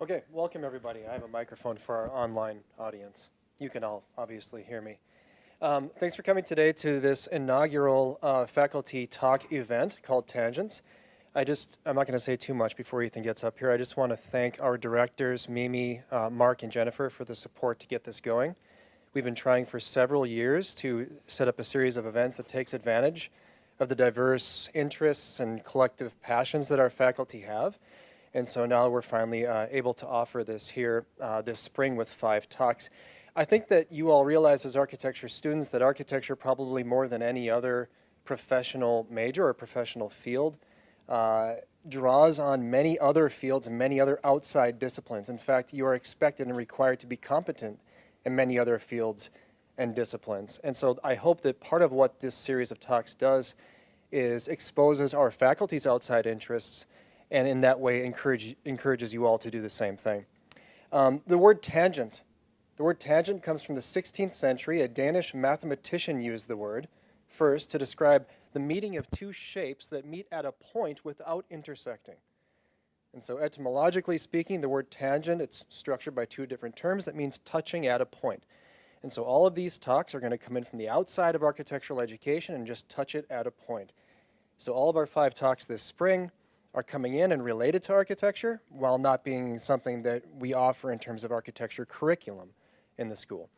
Okay, welcome everybody. I have a microphone for our online audience. You can all obviously hear me. Thanks for coming today to this inaugural faculty talk event called Tangents. I'm not going to say too much before Ethen gets up here. I just want to thank our directors, Mimi, Mark, and Jennifer for the support to get this going. We've been trying for several years to set up a series of events that takes advantage of the diverse interests and collective passions that our faculty have. And so now we're finally able to offer this here this spring with 5 talks. I think that you all realize as architecture students that architecture, probably more than any other professional major or professional field, draws on many other fields and many other outside disciplines. In fact, you are expected and required to be competent in many other fields and disciplines. And so I hope that part of what this series of talks does is exposes our faculty's outside interests, and in that way encourages you all to do the same thing. The word tangent comes from the 16th century. A Danish mathematician used the word first to describe the meeting of two shapes that meet at a point without intersecting. And so etymologically speaking, the word tangent, it's structured by 2 different terms that means touching at a point. And so all of these talks are going to come in from the outside of architectural education and just touch it at a point. So all of our 5 talks this spring are coming in and related to architecture while not being something that we offer in terms of architecture curriculum in the school.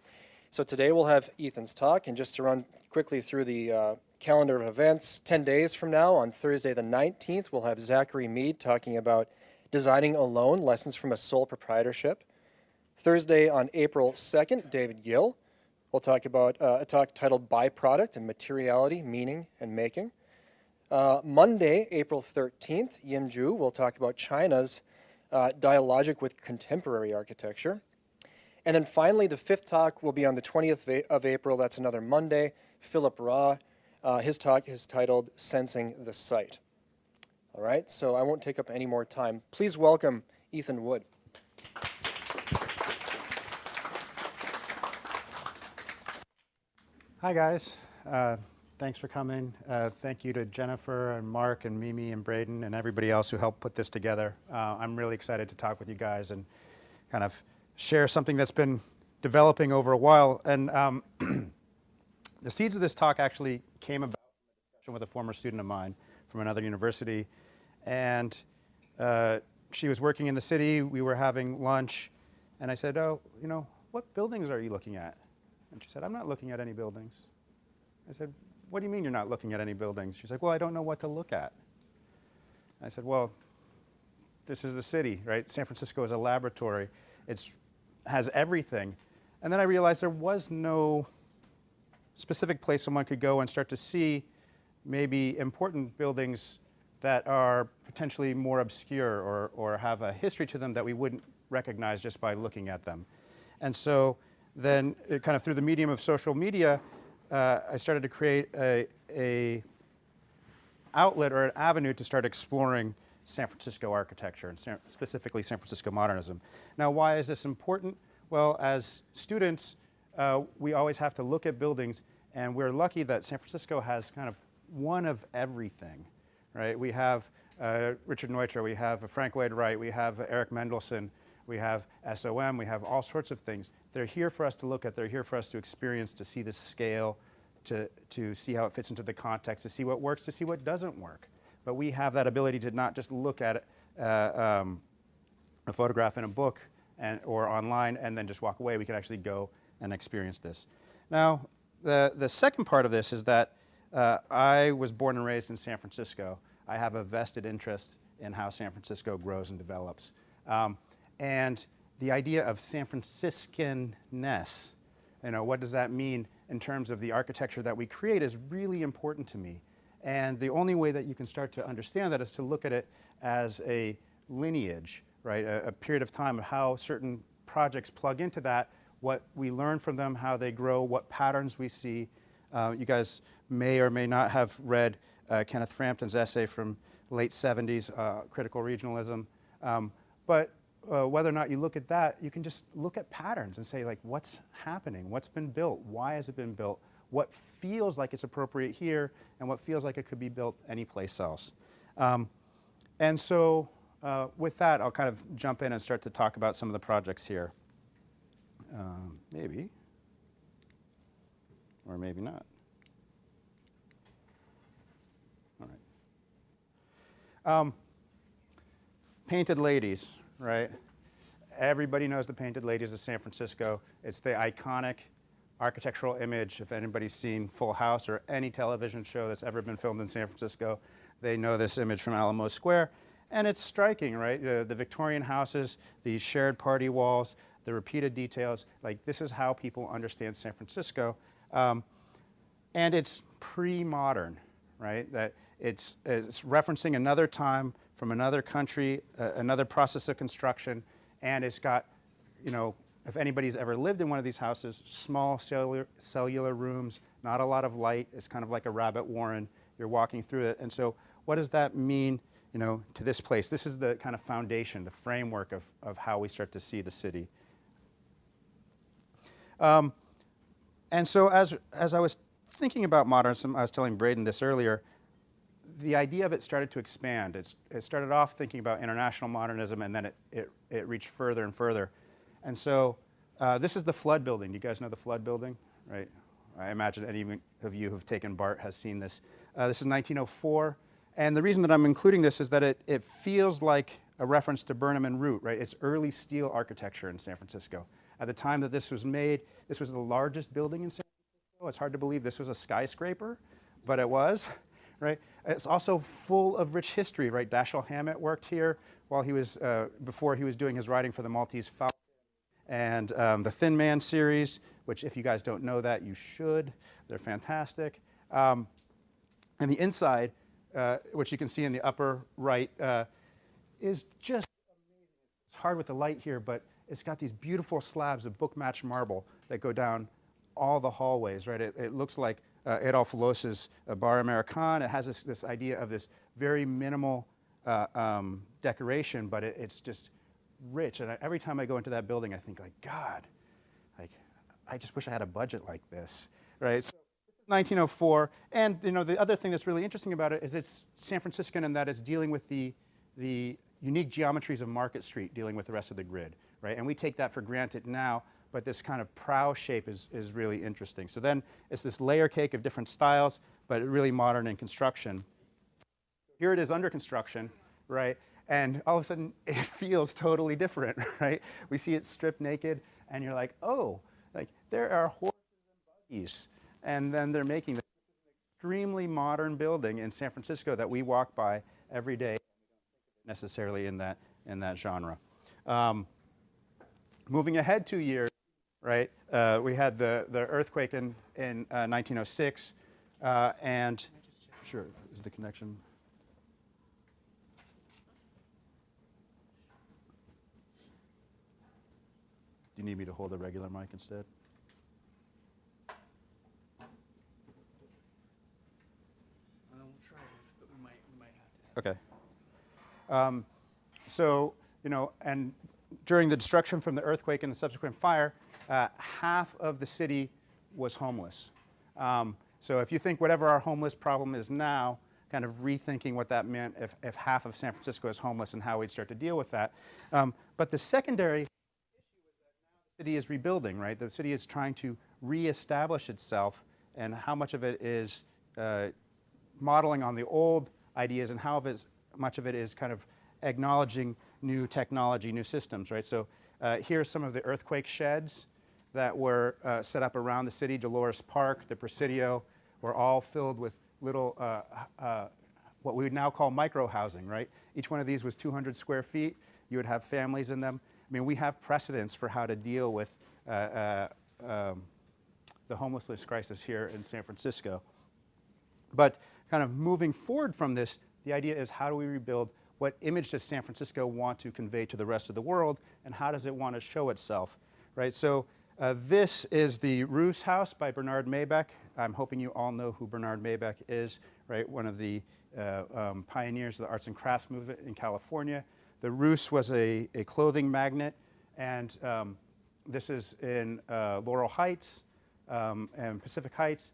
So today we'll have Ethen's talk, and just to run quickly through the calendar of events, 10 days from now on Thursday the 19th, we'll have Zachary Mead talking about designing alone, lessons from a sole proprietorship. Thursday on April 2nd, David Gill will talk about a talk titled Byproduct and Materiality, Meaning, and Making. Monday, April 13th, Yim Zhu will talk about China's dialogic with contemporary architecture. And then finally, the 5th talk will be on the 20th of April. That's another Monday. Philip Raw, his talk is titled Sensing the Site. All right, so I won't take up any more time. Please welcome Ethen Wood. Hi, guys. Thanks for coming. Thank you to Jennifer and Mark and Mimi and Braden and everybody else who helped put this together. I'm really excited to talk with you guys and kind of share something that's been developing over a while. And the seeds of this talk actually came about from a discussion with a former student of mine from another university. And she was working in the city. We were having lunch. And I said, oh, you know, what buildings are you looking at? And she said, I'm not looking at any buildings. I said, what do you mean you're not looking at any buildings? She's like, well, I don't know what to look at. I said, well, this is the city, right? San Francisco is a laboratory. It has everything. And then I realized there was no specific place someone could go and start to see maybe important buildings that are potentially more obscure or have a history to them that we wouldn't recognize just by looking at them. And so then kind of through the medium of social media, I started to create a outlet or an avenue to start exploring San Francisco architecture and specifically San Francisco modernism. Now, why is this important? Well, as students, we always have to look at buildings, and we're lucky that San Francisco has kind of one of everything, right? We have Richard Neutra, we have Frank Lloyd Wright, we have Eric Mendelsohn, we have SOM, we have all sorts of things. They're here for us to look at, they're here for us to experience, to see the scale, to see how it fits into the context, to see what works, to see what doesn't work. But we have that ability to not just look at a photograph in a book or online and then just walk away. We can actually go and experience this. Now, the second part of this is that I was born and raised in San Francisco. I have a vested interest in how San Francisco grows and develops. And the idea of San Franciscan-ness, you know, what does that mean in terms of the architecture that we create is really important to me. And the only way that you can start to understand that is to look at it as a lineage, right? A period of time of how certain projects plug into that, what we learn from them, how they grow, what patterns we see. You guys may or may not have read Kenneth Frampton's essay from late 70s, Critical Regionalism. But whether or not you look at that, you can just look at patterns and say, like, what's happening? What's been built? Why has it been built? What feels like it's appropriate here and what feels like it could be built anyplace else? And so with that, I'll kind of jump in and start to talk about some of the projects here. Maybe, or maybe not. All right. Painted Ladies, right? Everybody knows the Painted Ladies of San Francisco. It's the iconic architectural image. If anybody's seen Full House or any television show that's ever been filmed in San Francisco, they know this image from Alamo Square. And it's striking, right? The Victorian houses, the shared party walls, the repeated details. Like, this is how people understand San Francisco. And it's pre-modern, right? That it's referencing another time from another country, another process of construction, and it's got, you know, if anybody's ever lived in one of these houses, small cellular rooms, not a lot of light. It's kind of like a rabbit warren. You're walking through it. And so what does that mean, you know, to this place? This is the kind of foundation, the framework of how we start to see the city. And so as I was thinking about modernism, I was telling Braden this earlier, the idea of it started to expand. It started off thinking about international modernism, and then it reached further and further. And so this is the Flood building. You guys know the Flood building, right? I imagine any of you who've taken BART has seen this. This is 1904. And the reason that I'm including this is that it feels like a reference to Burnham and Root, right? It's early steel architecture in San Francisco. At the time that this was made, this was the largest building in San Francisco. It's hard to believe this was a skyscraper, but it was, right? It's also full of rich history, right? Dashiell Hammett worked here while he was, before he was doing his writing for the Maltese Falcon and the Thin Man series, which if you guys don't know that, you should. They're fantastic. And the inside, which you can see in the upper right, is just amazing. It's hard with the light here, but it's got these beautiful slabs of book-matched marble that go down all the hallways, right? It looks like Adolphe Loos's Bar Americain. It has this idea of this very minimal decoration, but it's just rich. And every time I go into that building, I think, like, God, like, I just wish I had a budget like this, right? So, 1904, and you know the other thing that's really interesting about it is it's San Franciscan in that it's dealing with the unique geometries of Market Street, dealing with the rest of the grid, right? And we take that for granted now, but this kind of prow shape is really interesting. So then it's this layer cake of different styles, but really modern in construction. Here it is under construction, right? And all of a sudden it feels totally different, right? We see it stripped naked, and you're like, oh, like there are horses and buggies. And then they're making this extremely modern building in San Francisco that we walk by every day, necessarily in that genre. Moving ahead 2 years, right? We had the earthquake in 1906, and sure, is the connection? Do you need me to hold a regular mic instead? Okay. So, you know, and during the destruction from the earthquake and the subsequent fire, half of the city was homeless. So if you think whatever our homeless problem is now, kind of rethinking what that meant if half of San Francisco is homeless and how we'd start to deal with that. But the secondary issue is that now the city is rebuilding, right? The city is trying to reestablish itself, and how much of it is modeling on the old ideas and how much of it is kind of acknowledging new technology, new systems, right? So here's some of the earthquake sheds that were set up around the city. Dolores Park, the Presidio, were all filled with little, what we would now call micro-housing, right? Each one of these was 200 square feet. You would have families in them. I mean, we have precedents for how to deal with the homelessness crisis here in San Francisco. But kind of moving forward from this, the idea is how do we rebuild? What image does San Francisco want to convey to the rest of the world, and how does it want to show itself, right? So this is the Roos House by Bernard Maybeck. I'm hoping you all know who Bernard Maybeck is, right? One of the pioneers of the arts and crafts movement in California. The Roos was a clothing magnet, and this is in Laurel Heights and Pacific Heights.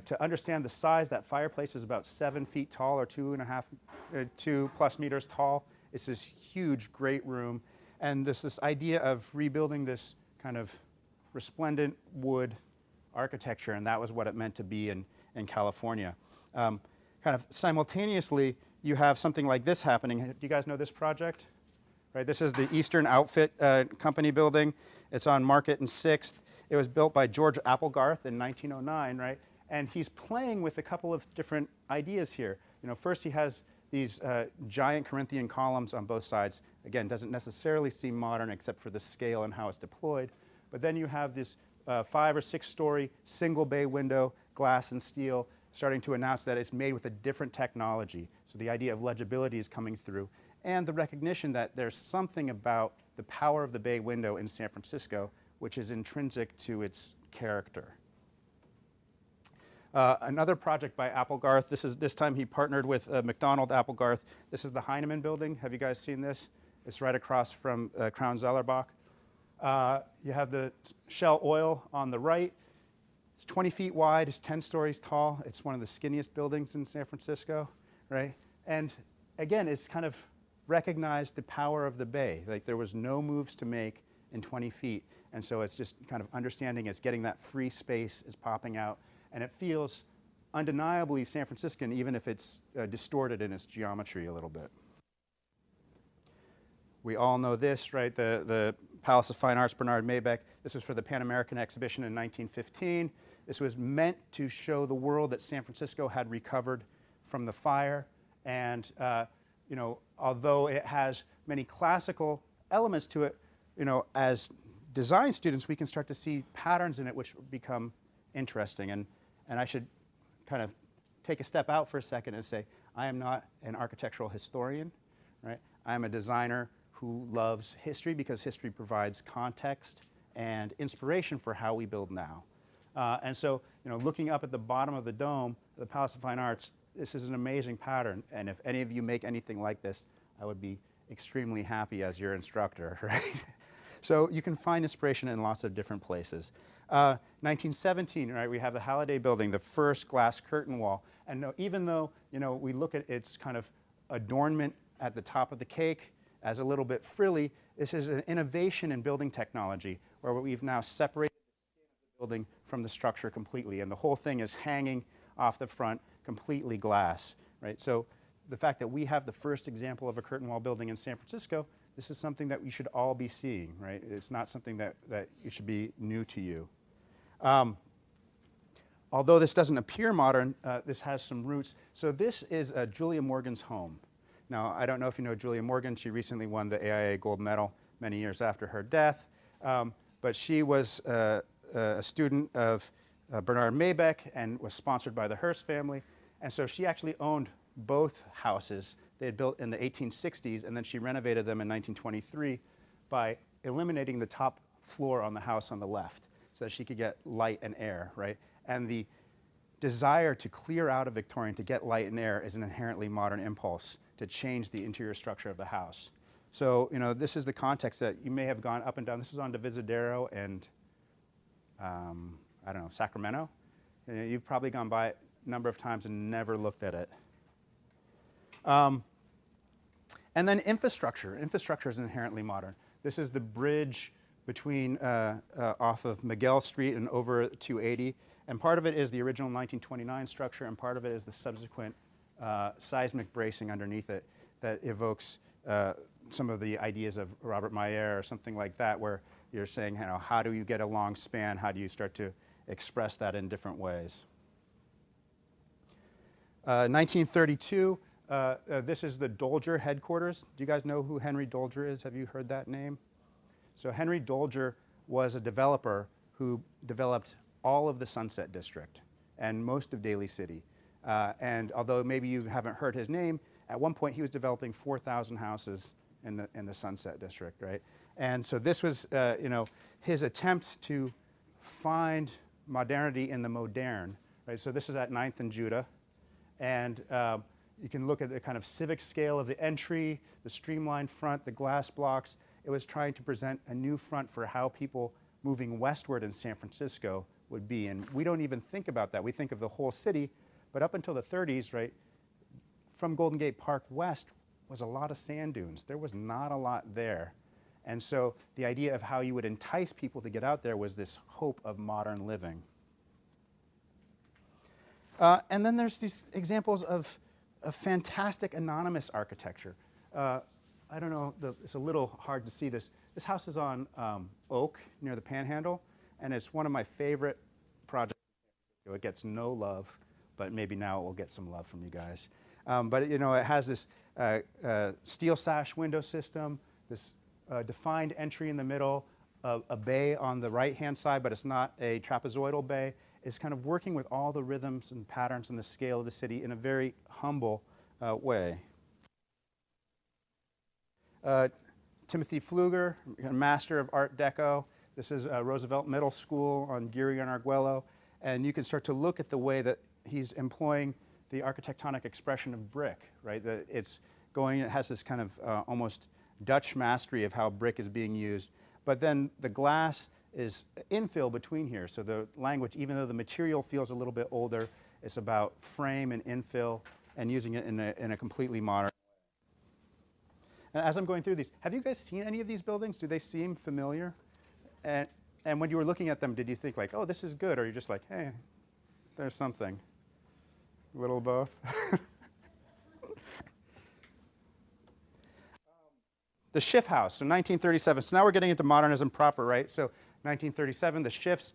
To understand the size, that fireplace is about 7 feet tall, or 2+ meters tall. It's this huge, great room. And this idea of rebuilding this kind of resplendent wood architecture, and that was what it meant to be in California. Kind of simultaneously, you have something like this happening. Do you guys know this project? Right, this is the Eastern Outfit Company building. It's on Market and 6th. It was built by George Applegarth in 1909, right? And he's playing with a couple of different ideas here. You know, first he has these giant Corinthian columns on both sides. Again, doesn't necessarily seem modern except for the scale and how it's deployed. But then you have this 5 or 6 story single bay window, glass and steel, starting to announce that it's made with a different technology. So the idea of legibility is coming through. And the recognition that there's something about the power of the bay window in San Francisco which is intrinsic to its character. Another project by Applegarth, this time he partnered with McDonald Applegarth. This is the Heinemann building. Have you guys seen this? It's right across from Crown Zellerbach. You have the Shell Oil on the right. It's 20 feet wide, it's 10 stories tall. It's one of the skinniest buildings in San Francisco, right? And again, it's kind of recognized the power of the bay. Like there was no moves to make in 20 feet. And so it's just kind of understanding it's getting that free space is popping out. And it feels undeniably San Franciscan, even if it's distorted in its geometry a little bit. We all know this, right? The Palace of Fine Arts, Bernard Maybeck. This was for the Pan American Exhibition in 1915. This was meant to show the world that San Francisco had recovered from the fire. And you know, although it has many classical elements to it, you know, as design students, we can start to see patterns in it which become interesting. And I should kind of take a step out for a second and say, I am not an architectural historian, right? I'm a designer who loves history because history provides context and inspiration for how we build now. And so, you know, looking up at the bottom of the dome of the Palace of Fine Arts, this is an amazing pattern. And if any of you make anything like this, I would be extremely happy as your instructor, right? So you can find inspiration in lots of different places. 1917, right, we have the Halliday Building, the first glass curtain wall. And even though, you know, we look at its kind of adornment at the top of the cake as a little bit frilly, this is an innovation in building technology where we've now separated the skin of the building from the structure completely. And the whole thing is hanging off the front, completely glass, right? So the fact that we have the first example of a curtain wall building in San Francisco, this is something that we should all be seeing, right? It's not something that it should be new to you. Although this doesn't appear modern, this has some roots. So this is Julia Morgan's home. Now, I don't know if you know Julia Morgan. She recently won the AIA Gold Medal many years after her death. But she was a student of Bernard Maybeck and was sponsored by the Hearst family. And so she actually owned both houses. They had built in the 1860s, and then she renovated them in 1923 by eliminating the top floor on the house on the left so that she could get light and air, right? And the desire to clear out of Victorian to get light and air is an inherently modern impulse to change the interior structure of the house. So, you know, this is the context that you may have gone up and down. This is on Divisadero and, I don't know, Sacramento. You know, you've probably gone by it a number of times and never looked at it. And then infrastructure. Infrastructure is inherently modern. This is the bridge between off of Miguel Street and over 280. And part of it is the original 1929 structure, and part of it is the subsequent seismic bracing underneath it that evokes some of the ideas of Robert Mayer or something like that, where you're saying, you know, how do you get a long span? How do you start to express that in different ways? 1932, this is the Dolger headquarters. Do you guys know who Henry Dolger is? Have you heard that name? So Henry Dolger was a developer who developed all of the Sunset District and most of Daly City. And although maybe you haven't heard his name, at one point he was developing 4,000 houses in the Sunset District, right? And so this was, you know, his attempt to find modernity in the modern, right? So this is at 9th and Judah. And you can look at the kind of civic scale of the entry, the streamlined front, the glass blocks. It was trying to present a new front for how people moving westward in San Francisco would be. And we don't even think about that. We think of the whole city. But up until the 30s, right, from Golden Gate Park west, was a lot of sand dunes. There was not a lot there. And so the idea of how you would entice people to get out there was this hope of modern living. And then there's these examples of fantastic anonymous architecture. I don't know, it's a little hard to see this. This house is on Oak near the Panhandle, and it's one of my favorite projects. It gets no love, but maybe now it will get some love from you guys. But you know, it has this steel sash window system, this defined entry in the middle, a bay on the right-hand side, but it's not a trapezoidal bay. It's kind of working with all the rhythms and patterns and the scale of the city in a very humble way. Timothy Pfluger, master of Art Deco. This is Roosevelt Middle School on Geary and Arguello. And you can start to look at the way that he's employing the architectonic expression of brick, right? It has this kind of almost Dutch mastery of how brick is being used. But then the glass is infill between here. So the language, even though the material feels a little bit older, it's about frame and infill and using it in a completely modern way. And as I'm going through these, have you guys seen any of these buildings? Do they seem familiar? And when you were looking at them, did you think like, oh, this is good? Or you're just like, hey, there's something? A little of both? The Schiff House, so 1937. So now we're getting into modernism proper, right? So 1937, the Schiffs,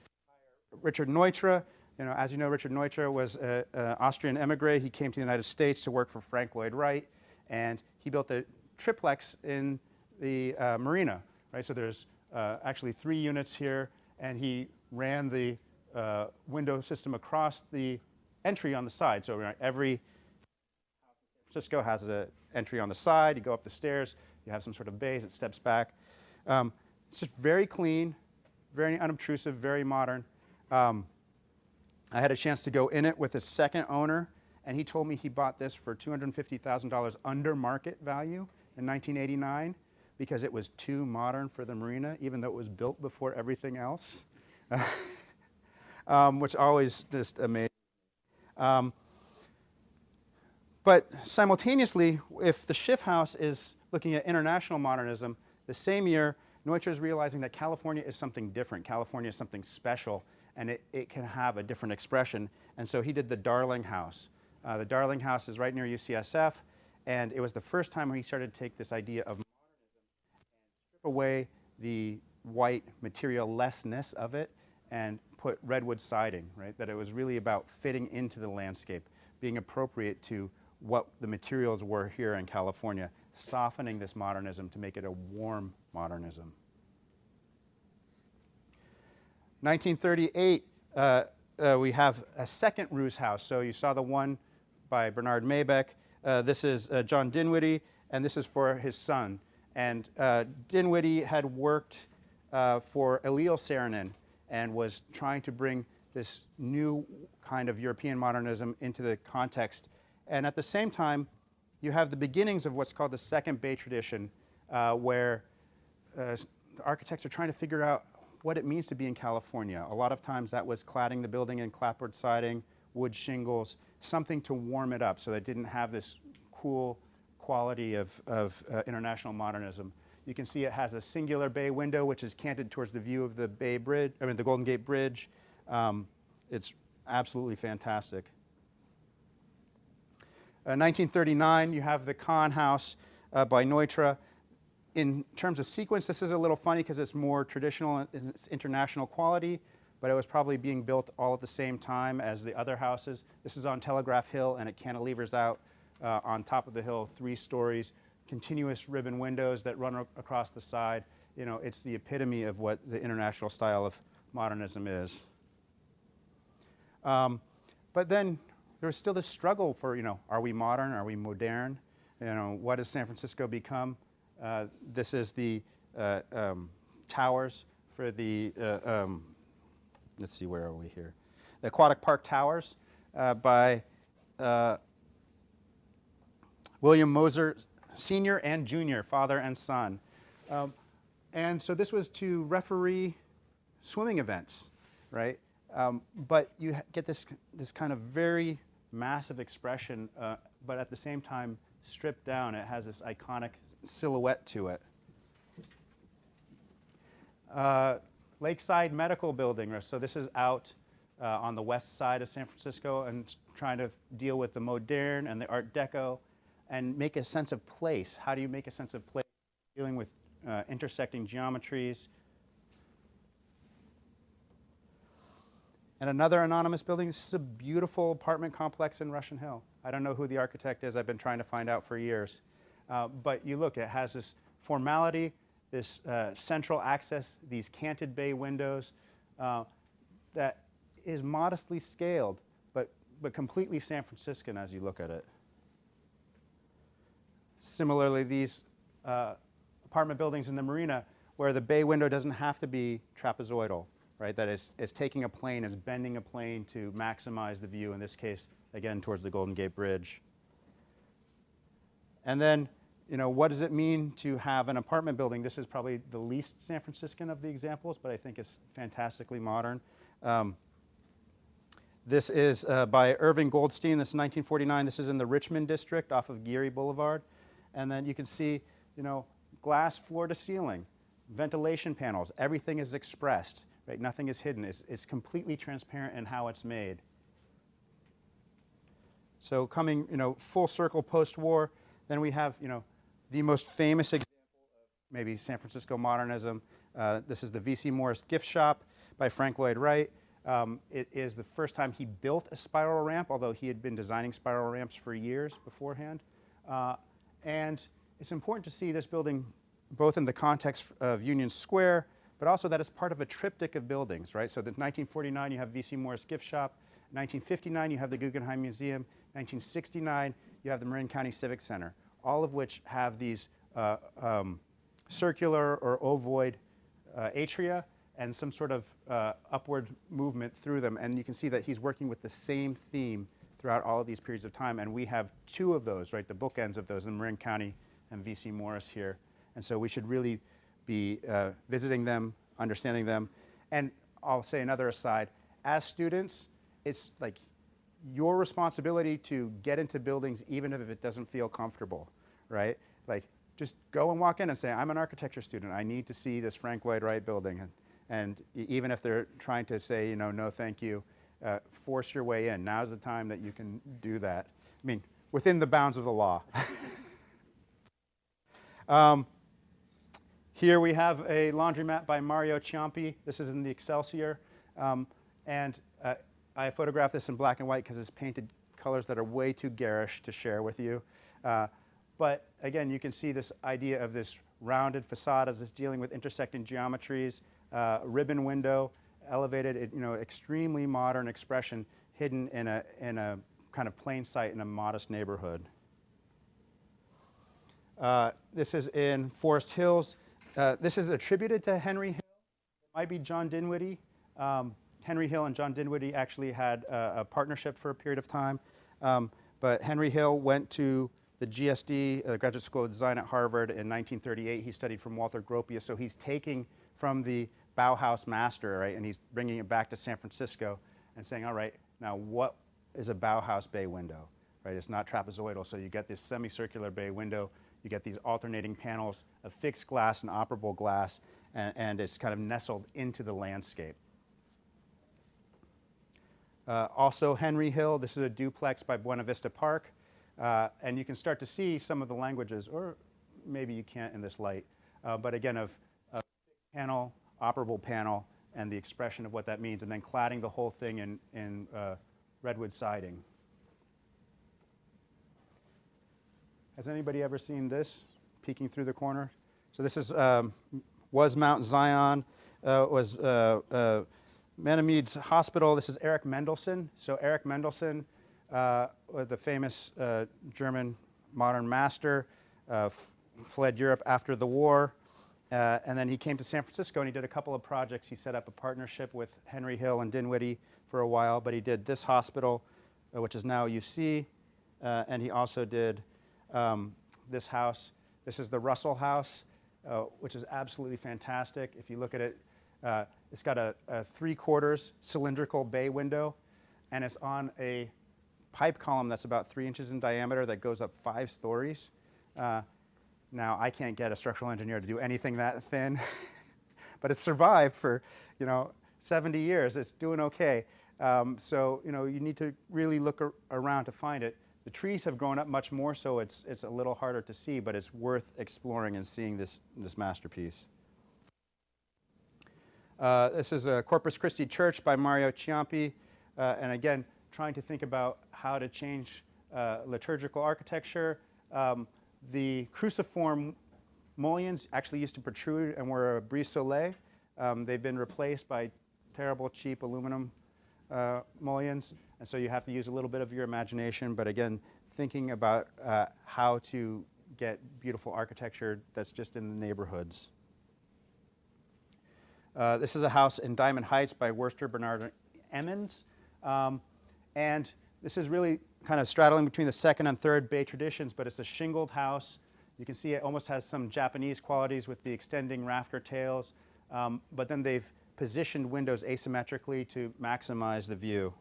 Richard Neutra. You know, as you know, Richard Neutra was an Austrian emigre. He came to the United States to work for Frank Lloyd Wright, and he built a triplex in the marina, right? So there's actually 3 units here, and he ran the window system across the entry on the side. So every San Francisco has an entry on the side. You go up the stairs, you have some sort of bays, it steps back. It's just very clean, very unobtrusive, very modern. I had a chance to go in it with a second owner, and he told me he bought this for $250,000 under market value in 1989 because it was too modern for the marina, even though it was built before everything else, which always just amazed me. But simultaneously, if the Schiff House is looking at international modernism, the same year, Neutra is realizing that California is something different. California is something special, and it can have a different expression. And so he did the Darling House. The Darling House is right near UCSF, and it was the first time when he started to take this idea of modernism and strip away the white material-lessness of it and put redwood siding, right? That it was really about fitting into the landscape, being appropriate to what the materials were here in California, softening this modernism to make it a warm modernism. 1938, we have a second Roos house. So you saw the one by Bernard Maybeck. This is John Dinwiddie, and this is for his son. And Dinwiddie had worked for Eliel Saarinen and was trying to bring this new kind of European modernism into the context. And at the same time, you have the beginnings of what's called the Second Bay tradition, where the architects are trying to figure out what it means to be in California. A lot of times that was cladding the building in clapboard siding, wood shingles, something to warm it up so that it didn't have this cool quality of international modernism. You can see it has a singular bay window, which is canted towards the view of the Bay Bridge, I mean the Golden Gate Bridge. It's absolutely fantastic. 1939, you have the Kahn House by Neutra. In terms of sequence, this is a little funny because it's more traditional in its international quality, but it was probably being built all at the same time as the other houses. This is on Telegraph Hill, and it cantilevers out on top of the hill, 3 stories, continuous ribbon windows that run across the side. You know, it's the epitome of what the international style of modernism is. But then there's still this struggle for, you know, are we modern? Are we modern? You know, what does San Francisco become? This is the towers for the, let's see, where are we here? The Aquatic Park Towers by William Moser Sr. and Jr., father and son. And so this was to referee swimming events, right? But you get this kind of very massive expression, but at the same time stripped down. It has this iconic silhouette to it. Lakeside Medical Building. So this is out on the west side of San Francisco and trying to deal with the modern and the Art Deco and make a sense of place. How do you make a sense of place? Dealing with intersecting geometries. And another anonymous building. This is a beautiful apartment complex in Russian Hill. I don't know who the architect is. I've been trying to find out for years. But you look, it has this formality, this central access, these canted bay windows that is modestly scaled, but completely San Franciscan as you look at it. Similarly, these apartment buildings in the marina where the bay window doesn't have to be trapezoidal, right? That it's taking a plane, it's bending a plane to maximize the view, in this case, again, towards the Golden Gate Bridge. And then, you know, what does it mean to have an apartment building? This is probably the least San Franciscan of the examples, but I think it's fantastically modern. This is by Irving Goldstein. This is 1949. This is in the Richmond district off of Geary Boulevard. And then you can see, you know, glass floor to ceiling, ventilation panels. Everything is expressed, right? Nothing is hidden. It's completely transparent in how it's made. So coming, you know, full circle post-war, then we have, you know, the most famous example of maybe San Francisco modernism. This is the V.C. Morris gift shop by Frank Lloyd Wright. It is the first time he built a spiral ramp, although he had been designing spiral ramps for years beforehand. And it's important to see this building both in the context of Union Square, but also that it's part of a triptych of buildings, right? So in 1949, you have V.C. Morris gift shop. 1959, you have the Guggenheim Museum. 1969, you have the Marin County Civic Center, all of which have these circular or ovoid atria and some sort of upward movement through them. And you can see that he's working with the same theme throughout all of these periods of time. And we have two of those, right, the bookends of those in Marin County and V.C. Morris here. And so we should really be visiting them, understanding them. And I'll say another aside, as students, it's like your responsibility to get into buildings even if it doesn't feel comfortable, right? Like, just go and walk in and say, I'm an architecture student. I need to see this Frank Lloyd Wright building. And even if they're trying to say, you know, no, thank you, force your way in. Now's the time that you can do that. I mean, within the bounds of the law. Here we have a laundromat by Mario Ciampi. This is in the Excelsior. I photographed this in black and white because it's painted colors that are way too garish to share with you. But again, you can see this idea of this rounded facade as it's dealing with intersecting geometries, ribbon window, elevated, you know, extremely modern expression hidden in a kind of plain sight in a modest neighborhood. This is in Forest Hills. This is attributed to Henry Hill. It might be John Dinwiddie. Henry Hill and John Dinwiddie actually had a partnership for a period of time. But Henry Hill went to the GSD, Graduate School of Design at Harvard, in 1938. He studied from Walter Gropius. So he's taking from the Bauhaus master, right, and he's bringing it back to San Francisco and saying, all right, now what is a Bauhaus bay window, right? It's not trapezoidal, so you get this semicircular bay window. You get these alternating panels of fixed glass and operable glass, and it's kind of nestled into the landscape. Also Henry Hill, this is a duplex by Buena Vista Park, and you can start to see some of the languages, or maybe you can't in this light, but again, of panel, operable panel, and the expression of what that means, and then cladding the whole thing in redwood siding. Has anybody ever seen this peeking through the corner? So this is was Mount Zion, was Manamede's Hospital. This is Erich Mendelsohn. So Erich Mendelsohn, the famous German modern master, fled Europe after the war, and then he came to San Francisco and he did a couple of projects. He set up a partnership with Henry Hill and Dinwiddie for a while, but he did this hospital, which is now UC, and he also did this house. This is the Russell House, which is absolutely fantastic. If you look at it, it's got a 3/4 cylindrical bay window, and it's on a pipe column that's about 3 inches in diameter that goes up 5 stories. Now, I can't get a structural engineer to do anything that thin, but it's survived for, 70 years. It's doing okay. So, you need to really look around to find it. The trees have grown up much more, so it's a little harder to see, but it's worth exploring and seeing this masterpiece. This is a Corpus Christi Church by Mario Ciampi, and again, trying to think about how to change liturgical architecture. The cruciform mullions actually used to protrude and were a brise soleil. They've been replaced by terrible, cheap aluminum mullions, and so you have to use a little bit of your imagination, but again, thinking about how to get beautiful architecture that's just in the neighborhoods. This is a house in Diamond Heights by Worcester Bernard Emmons, and this is really kind of straddling between the second and third Bay traditions, but it's a shingled house. You can see it almost has some Japanese qualities with the extending rafter tails, but then they've positioned windows asymmetrically to maximize the view.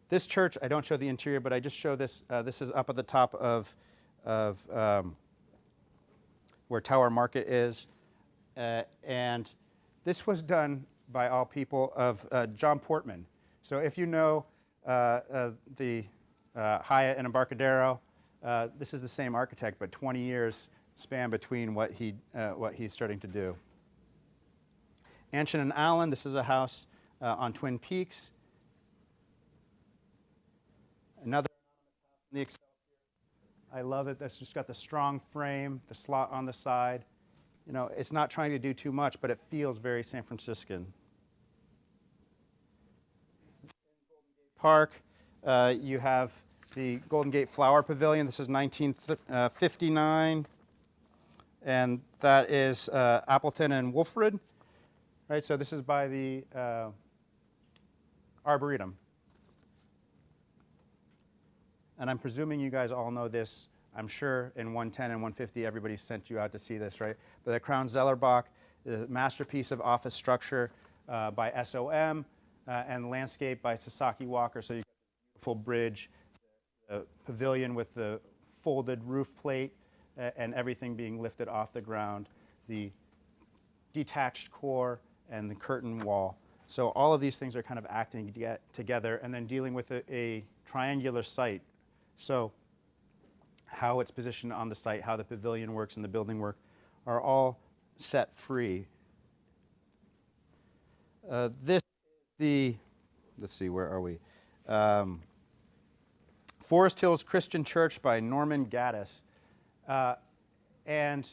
This church, I don't show the interior, but I just show this. This is up at the top of where Tower Market is. And this was done by all people of John Portman. So if you know the Hyatt and Embarcadero, this is the same architect, but 20 years span between what he's starting to do. Anshin and Allen, this is a house on Twin Peaks. Another house in the Excelsior. I love it. That's just got the strong frame, the slot on the side. It's not trying to do too much, but it feels very San Franciscan. Park, you have the Golden Gate Flower Pavilion. This is 1959, and that is Appleton and Wolfred. Right, so this is by the Arboretum. And I'm presuming you guys all know this. I'm sure in 110 and 150 everybody sent you out to see this, right? But the Crown Zellerbach, the masterpiece of office structure by SOM, and landscape by Sasaki Walker. So you get the beautiful bridge, the pavilion with the folded roof plate, and everything being lifted off the ground, the detached core, and the curtain wall. So all of these things are kind of acting together and then dealing with a triangular site. So how it's positioned on the site, how the pavilion works and the building work are all set free. Let's see, where are we? Forest Hills Christian Church by Norman Gaddis. And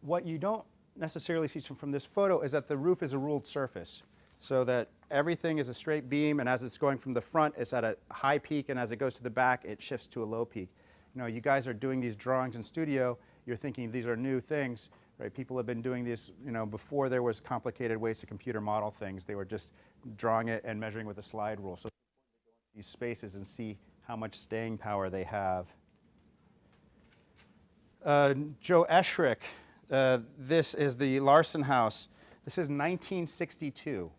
what you don't necessarily see from this photo is that the roof is a ruled surface, so that everything is a straight beam, and as it's going from the front, it's at a high peak, and as it goes to the back, it shifts to a low peak. You guys are doing these drawings in studio, you're thinking these are new things, right? People have been doing these, before there was complicated ways to computer model things. They were just drawing it and measuring with a slide rule. So these spaces and see how much staying power they have. Joe Eschrich, this is the Larson House. This is 1962,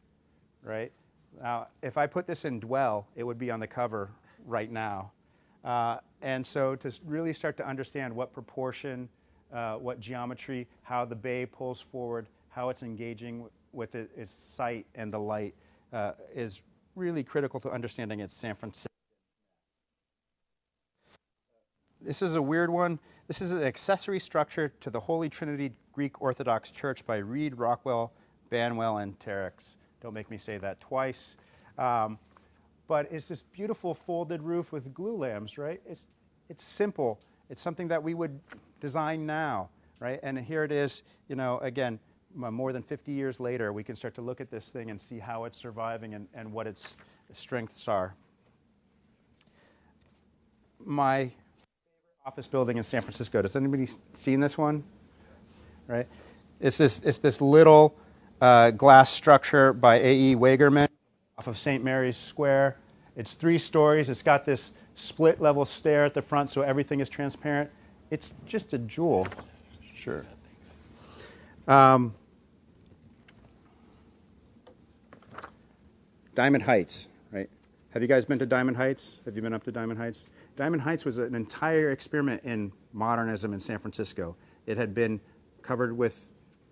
right? Now, if I put this in Dwell, it would be on the cover right now. And so to really start to understand what proportion, what geometry, how the bay pulls forward, how it's engaging with its site and the light is really critical to understanding its San Francisco. This is a weird one. This is an accessory structure to the Holy Trinity Greek Orthodox Church by Reed, Rockwell, Banwell, and Terex. Don't make me say that twice. But it's this beautiful folded roof with glue lamps, right? It's simple. It's something that we would design now, right? And here it is, again, more than 50 years later, we can start to look at this thing and see how it's surviving and what its strengths are. My office building in San Francisco. Has anybody seen this one? Right? It's this little glass structure by A.E. Wagerman off of St. Mary's Square. It's 3 stories. It's got this split level stair at the front, so everything is transparent. It's just a jewel. Sure. Diamond Heights, right? Have you guys been to Diamond Heights? Have you been up to Diamond Heights? Diamond Heights was an entire experiment in modernism in San Francisco. It had been covered with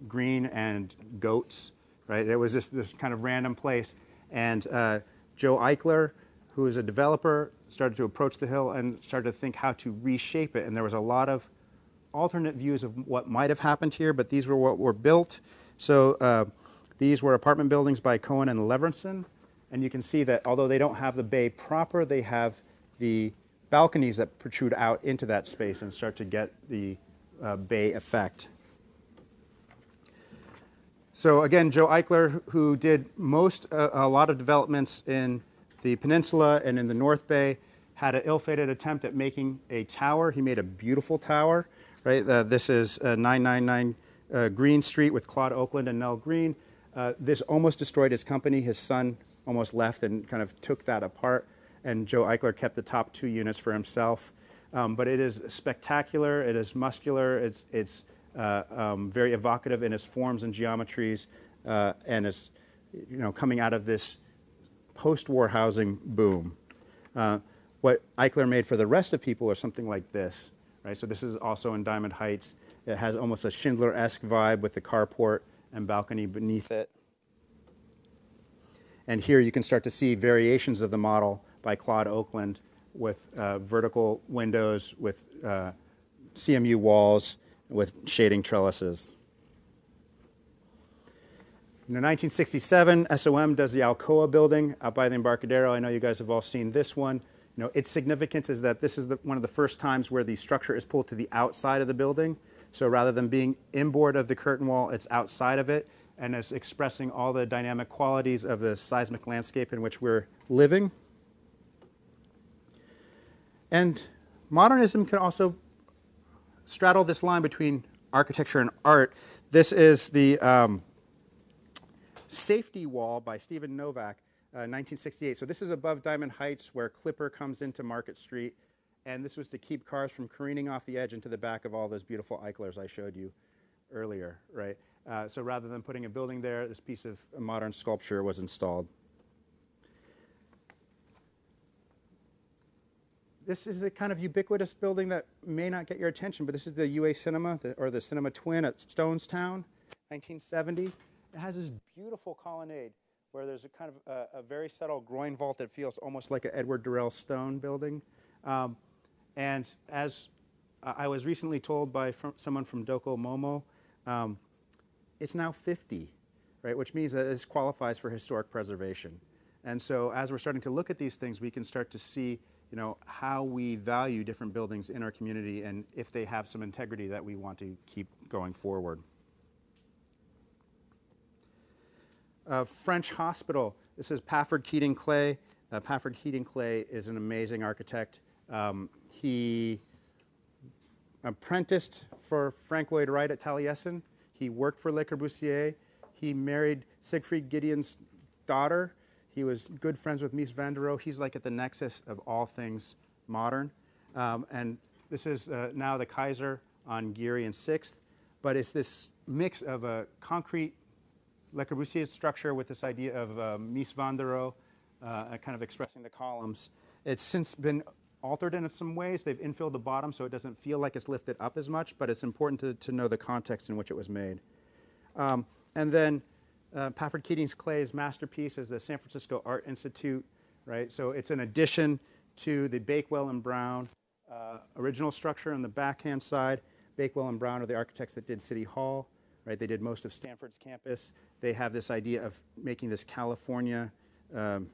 green and goats, right? It was this kind of random place. And Joe Eichler, who is a developer, started to approach the hill and started to think how to reshape it. And there was a lot of alternate views of what might have happened here, but these were what were built. So these were apartment buildings by Cohen and Leverson. And you can see that although they don't have the bay proper, they have the balconies that protrude out into that space and start to get the bay effect. So again, Joe Eichler, who did a lot of developments in the peninsula and in the North Bay, had an ill-fated attempt at making a tower. He made a beautiful tower, right? This is 999 Green Street with Claude Oakland and Nell Green. This almost destroyed his company. His son almost left and kind of took that apart, and Joe Eichler kept the top 2 units for himself. But it is spectacular, it is muscular, it's very evocative in its forms and geometries, and it's coming out of this post-war housing boom. What Eichler made for the rest of people is something like this, right? So this is also in Diamond Heights. It has almost a Schindler-esque vibe with the carport and balcony beneath it. And here you can start to see variations of the model by Claude Oakland with vertical windows, with CMU walls, with shading trellises. In 1967, SOM does the Alcoa building out by the Embarcadero. I know you guys have all seen this one. Its significance is that this is one of the first times where the structure is pulled to the outside of the building. So rather than being inboard of the curtain wall, it's outside of it, and it's expressing all the dynamic qualities of the seismic landscape in which we're living. And modernism can also straddle this line between architecture and art. This is the Safety Wall by Stephen Novak, 1968. So this is above Diamond Heights where Clipper comes into Market Street. And this was to keep cars from careening off the edge into the back of all those beautiful Eichlers I showed you earlier, right? So rather than putting a building there, this piece of modern sculpture was installed. This is a kind of ubiquitous building that may not get your attention, but this is the UA Cinema, or the Cinema Twin at Stonestown, 1970. It has this beautiful colonnade where there's a kind of a very subtle groin vault that feels almost like an Edward Durrell Stone building. And as I was recently told by someone from Doko Momo, it's now 50, right? Which means that this qualifies for historic preservation. And so as we're starting to look at these things, we can start to see, how we value different buildings in our community and if they have some integrity that we want to keep going forward. French Hospital. This is Pafford Keating Clay. Pafford Keating Clay is an amazing architect. He apprenticed for Frank Lloyd Wright at Taliesin. He worked for Le Corbusier. He married Siegfried Gideon's daughter. He was good friends with Mies van der Rohe. He's like at the nexus of all things modern. And this is now the Kaiser on Geary and 6th. But it's this mix of a concrete Le Corbusier structure with this idea of Mies van der Rohe kind of expressing the columns. It's since been altered in some ways. They've infilled the bottom so it doesn't feel like it's lifted up as much, but it's important to know the context in which it was made. And then Pafford Keating Clay's masterpiece is the San Francisco Art Institute, right? So it's an addition to the Bakewell and Brown original structure on the backhand side. Bakewell and Brown are the architects that did City Hall, right? They did most of Stanford's campus. They have this idea of making this California kind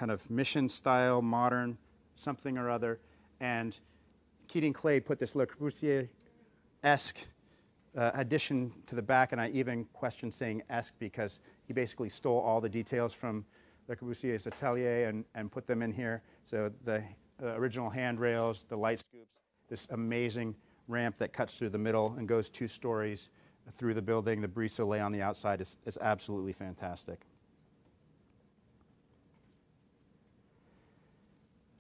of mission-style, modern something or other. And Keating Clay put this Le Corbusier-esque addition to the back, and I even question saying esque because he basically stole all the details from Le Corbusier's atelier and put them in here. So the original handrails, the light scoops, this amazing ramp that cuts through the middle and goes 2 stories through the building. The brise soleil on the outside is absolutely fantastic.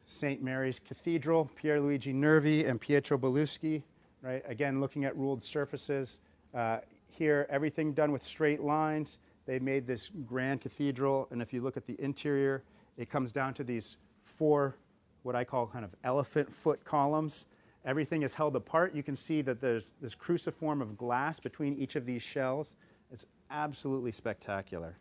St. Mary's Cathedral, Pierluigi Nervi and Pietro Beluschi, right? Again, looking at ruled surfaces. Here, everything done with straight lines. they made this grand cathedral, and if you look at the interior, it comes down to these 4, what I call kind of elephant foot columns. Everything is held apart. You can see that there's this cruciform of glass between each of these shells. It's absolutely spectacular.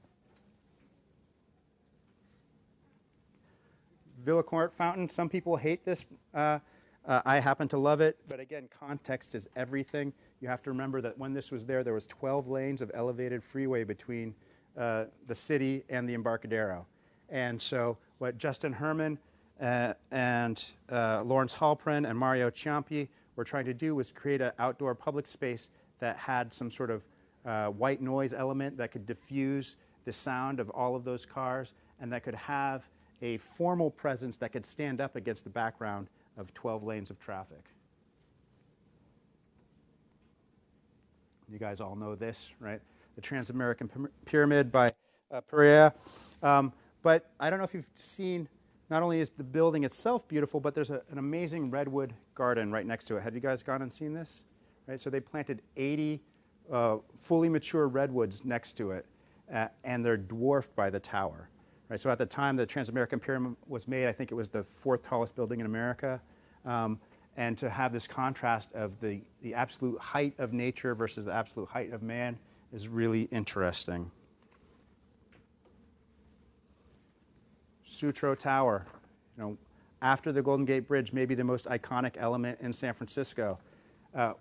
Villacourt fountain, some people hate this. I happen to love it, but again, context is everything. You have to remember that when this was there was 12 lanes of elevated freeway between the city and the Embarcadero. And so what Justin Herman and Lawrence Halprin and Mario Ciampi were trying to do was create an outdoor public space that had some sort of white noise element that could diffuse the sound of all of those cars, and that could have a formal presence that could stand up against the background of 12 lanes of traffic. You guys all know this, right? The Trans-American Pyramid by Pereira. But I don't know if you've seen, not only is the building itself beautiful, but there's an amazing redwood garden right next to it. Have you guys gone and seen this? Right, so they planted 80 fully mature redwoods next to it, and they're dwarfed by the tower. Right, so at the time the Trans-American Pyramid was made, I think it was the 4th tallest building in America. And to have this contrast of the absolute height of nature versus the absolute height of man is really interesting. Sutro Tower, you know, after the Golden Gate Bridge, maybe the most iconic element in San Francisco.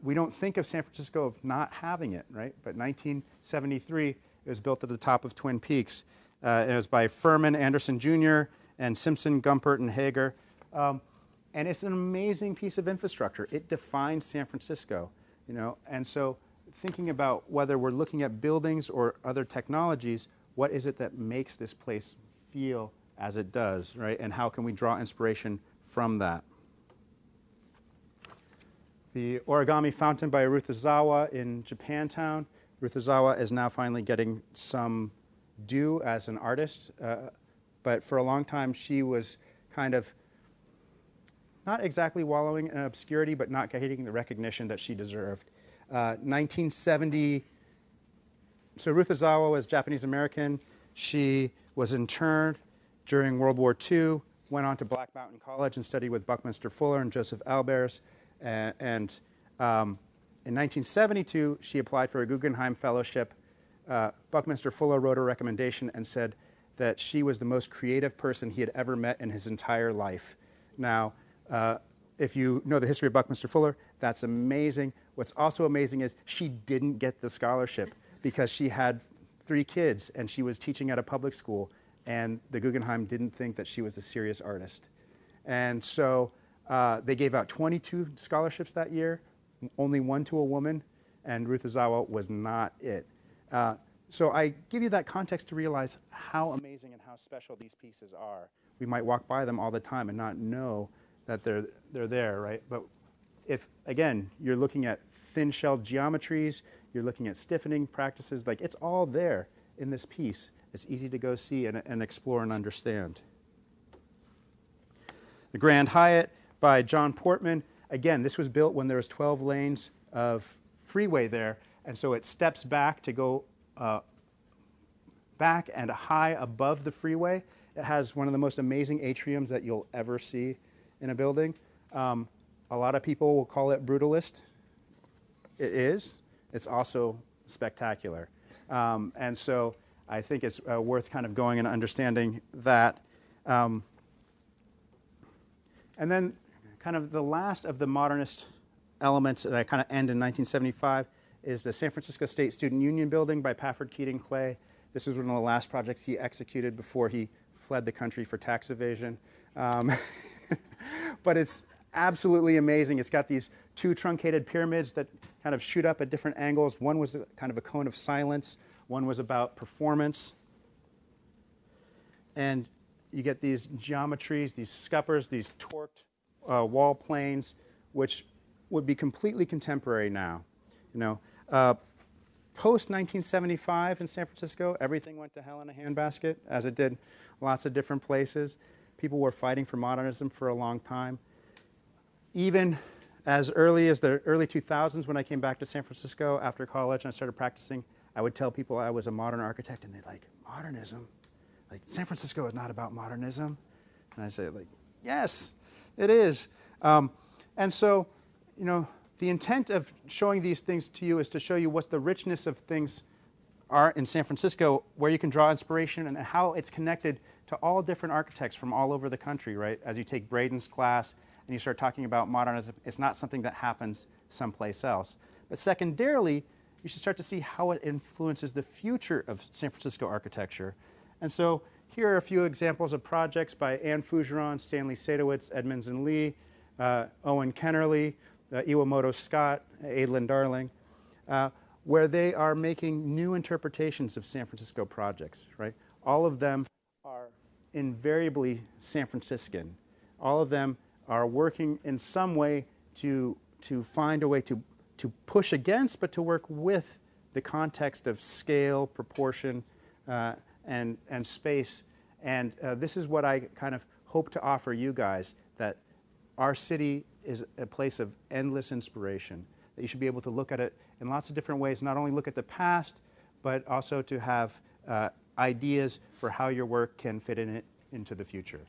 We don't think of San Francisco of not having it, right? But 1973, it was built at the top of Twin Peaks. It was by Furman, Anderson Jr., and Simpson, Gumpert, and Hager. And it's an amazing piece of infrastructure. It defines San Francisco, you know. And so thinking about whether we're looking at buildings or other technologies, what is it that makes this place feel as it does, right? And how can we draw inspiration from that? The Origami Fountain by Aruthurazawa in Japantown. Aruthurazawa is now finally getting some due as an artist, but for a long time she was kind of not exactly wallowing in obscurity, but not getting the recognition that she deserved. 1970, so Aruthurazawa was Japanese American. She was interned during World War II, went on to Black Mountain College and studied with Buckminster Fuller and Joseph Albers. And in 1972, she applied for a Guggenheim Fellowship. Buckminster Fuller wrote a recommendation and said that she was the most creative person he had ever met in his entire life. Now, if you know the history of Buckminster Fuller, that's amazing. What's also amazing is she didn't get the scholarship because she had 3 kids and she was teaching at a public school, and the Guggenheim didn't think that she was a serious artist. And so they gave out 22 scholarships that year, only 1 to a woman, and Aruthurazawa was not it. So I give you that context to realize how amazing and how special these pieces are. We might walk by them all the time and not know that they're there, right? But if, again, you're looking at thin-shelled geometries, you're looking at stiffening practices, like it's all there in this piece. It's easy to go see and explore and understand. The Grand Hyatt by John Portman. Again, this was built when there was 12 lanes of freeway there, and so it steps back to go back and high above the freeway. It has one of the most amazing atriums that you'll ever see in a building. A lot of people will call it brutalist. It is. It's also spectacular. And so I think it's worth kind of going and understanding that. And then kind of the last of the modernist elements that I kind of end in 1975 is the San Francisco State Student Union building by Pafford Keating Clay. This was one of the last projects he executed before he fled the country for tax evasion. But it's absolutely amazing. It's got these 2 truncated pyramids that kind of shoot up at different angles. One was kind of a cone of silence. One was about performance. And you get these geometries, these scuppers, these torqued wall planes, which would be completely contemporary now. You know, post-1975 in San Francisco, everything went to hell in a handbasket, as it did lots of different places. People were fighting for modernism for a long time. Even as early as the early 2000s, when I came back to San Francisco after college and I started practicing, I would tell people I was a modern architect, and they're like, modernism? Like, San Francisco is not about modernism? And I say, like, yes, it is. And so, you know, the intent of showing these things to you is to show you what the richness of things are in San Francisco, where you can draw inspiration and how it's connected to all different architects from all over the country, right? As you take Braden's class and you start talking about modernism, it's not something that happens someplace else. But secondarily, you should start to see how it influences the future of San Francisco architecture. And so here are a few examples of projects by Ann Fougeron, Stanley Sadowitz, Edmonds and Lee, Owen Kennerly, Iwamoto Scott, Adlin Darling, where they are making new interpretations of San Francisco projects, right? All of them are invariably San Franciscan. All of them are working in some way to find a way to push against, but to work with the context of scale, proportion, and space. And this is what I kind of hope to offer you guys, that our city is a place of endless inspiration, that you should be able to look at it in lots of different ways, not only look at the past, but also to have ideas for how your work can fit in it into the future.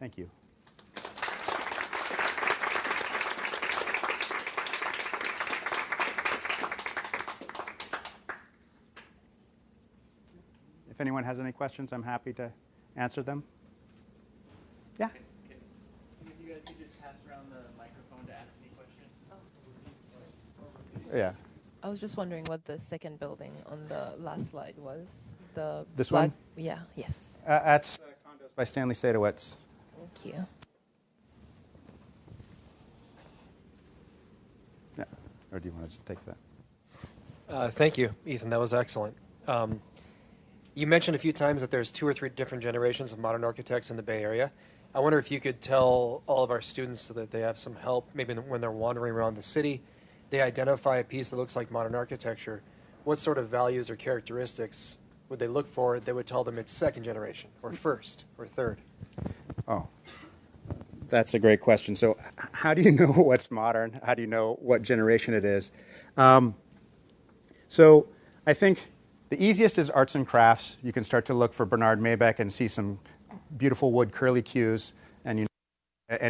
Thank you. If anyone has any questions, I'm happy to answer them. Yeah? If you guys could just pass around the microphone to ask any questions. Yeah. I was just wondering what the second building on the last slide was. The This black, one? Yeah, yes. That's Condos by Stanley Sadowitz. Thank you. Yeah. Or do you want to just take that? Thank you, Ethan. That was excellent. You mentioned a few times that there's 2 or 3 different generations of modern architects in the Bay Area. I wonder if you could tell all of our students so that they have some help, maybe when they're wandering around the city, they identify a piece that looks like modern architecture. What sort of values or characteristics would they look for that would tell them it's second generation or first or third? Oh, that's a great question. So how do you know what's modern? How do you know what generation it is? So I think the easiest is arts and crafts. You can start to look for Bernard Maybeck and see some beautiful wood curly cues and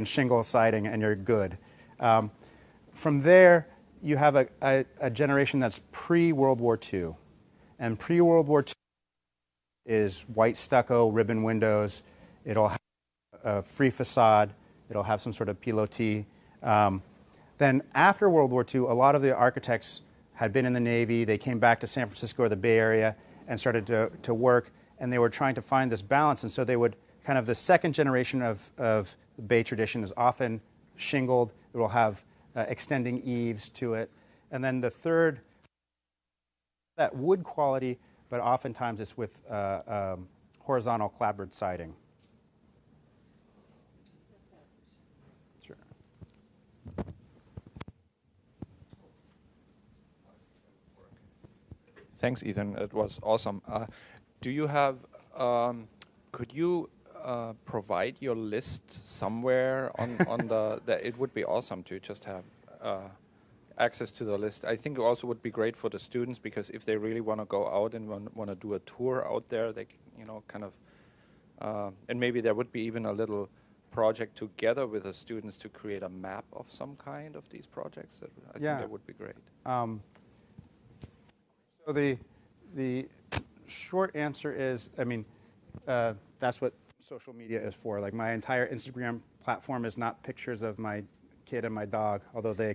shingle siding, and you're good. From there, you have a generation that's pre-World War II. And pre-World War II is white stucco, ribbon windows. It'll have a free facade. It'll have some sort of pilotis. Then after World War II, a lot of the architects had been in the Navy. They came back to San Francisco or the Bay Area and started to work, and they were trying to find this balance. And so they would kind of, the second generation of the Bay tradition is often shingled. It will have extending eaves to it. And then the third, that wood quality, but oftentimes it's with horizontal clapboard siding. Sure. Thanks, Ethan. It was awesome. Do you have, could you provide your list somewhere on the, it would be awesome to just have access to the list. I think it also would be great for the students, because if they really want to go out and want to do a tour out there, they, kind of, and maybe there would be even a little project together with the students to create a map of some kind of these projects. I think that would be great. So the short answer is, I mean, that's what social media is for. Like, my entire Instagram platform is not pictures of my kid and my dog, although they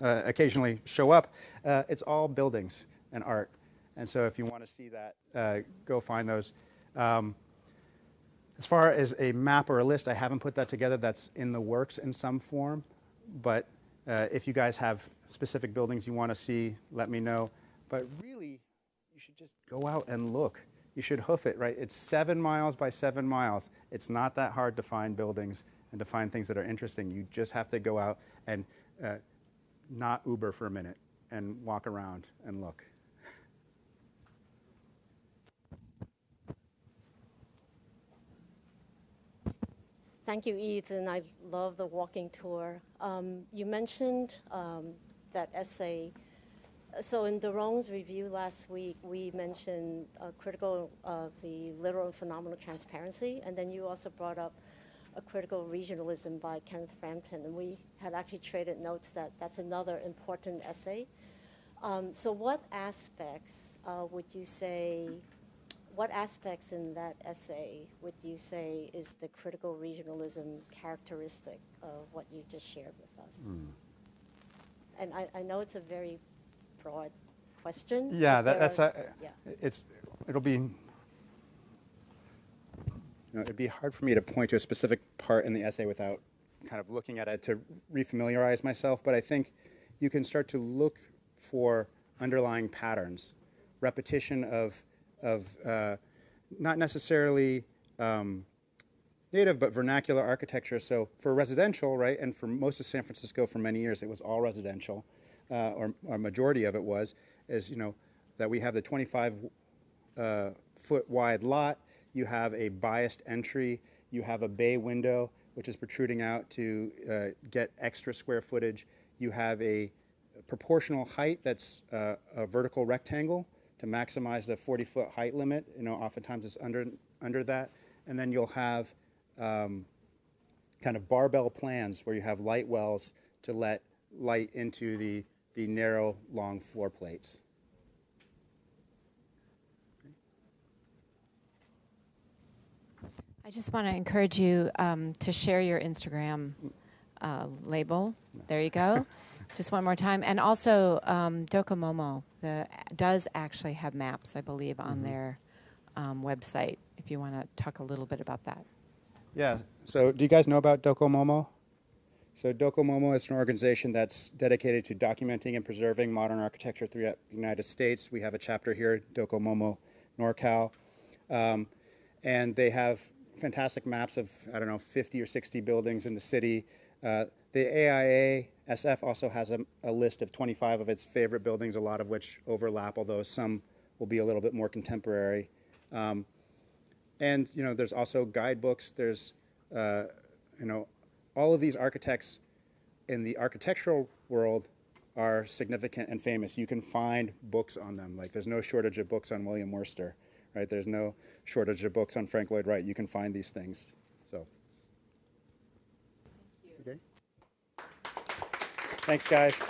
occasionally show up. It's all buildings and art. And so if you want to see that, go find those. As far as a map or a list, I haven't put that together. That's in the works in some form. But if you guys have specific buildings you want to see, let me know. But really, you should just go out and look. You should hoof it, right? It's 7 miles by 7 miles. It's not that hard to find buildings and to find things that are interesting. You just have to go out and not Uber for a minute and walk around and look. Thank you, Ethan. I love the walking tour. You mentioned that essay So in Daron's review last week, we mentioned critical of the literal and phenomenal transparency, and then you also brought up a critical regionalism by Kenneth Frampton, and we had actually traded notes that that's another important essay. So what aspects what aspects in that essay would you say is the critical regionalism characteristic of what you just shared with us? And I know it's a very broad question. Yeah, Yeah. it'll be. It'd be hard for me to point to a specific part in the essay without kind of looking at it to refamiliarize myself, but I think you can start to look for underlying patterns, repetition of not necessarily native, but vernacular architecture. So for residential, right, and for most of San Francisco for many years, it was all residential, or a majority of it was, that we have the 25-foot wide lot. You have a biased entry. You have a bay window, which is protruding out to get extra square footage. You have a proportional height that's a vertical rectangle to maximize the 40-foot height limit. Oftentimes it's under that. And then you'll have kind of barbell plans where you have light wells to let light into the narrow, long floor plates. I just want to encourage you to share your Instagram label. There you go. Just one more time. And also, Docomomo does actually have maps, I believe, on their website, if you want to talk a little bit about that. Yeah. So do you guys know about Docomomo? So Docomomo is an organization that's dedicated to documenting and preserving modern architecture throughout the United States. We have a chapter here, Docomomo NorCal. And they have fantastic maps of, 50 or 60 buildings in the city. The AIA-SF also has a list of 25 of its favorite buildings, a lot of which overlap, although some will be a little bit more contemporary. And, there's also guidebooks. There's, all of these architects in the architectural world are significant and famous. You can find books on them. Like, there's no shortage of books on William Worcester, right? There's no shortage of books on Frank Lloyd Wright. You can find these things. So. Okay. Thanks, guys.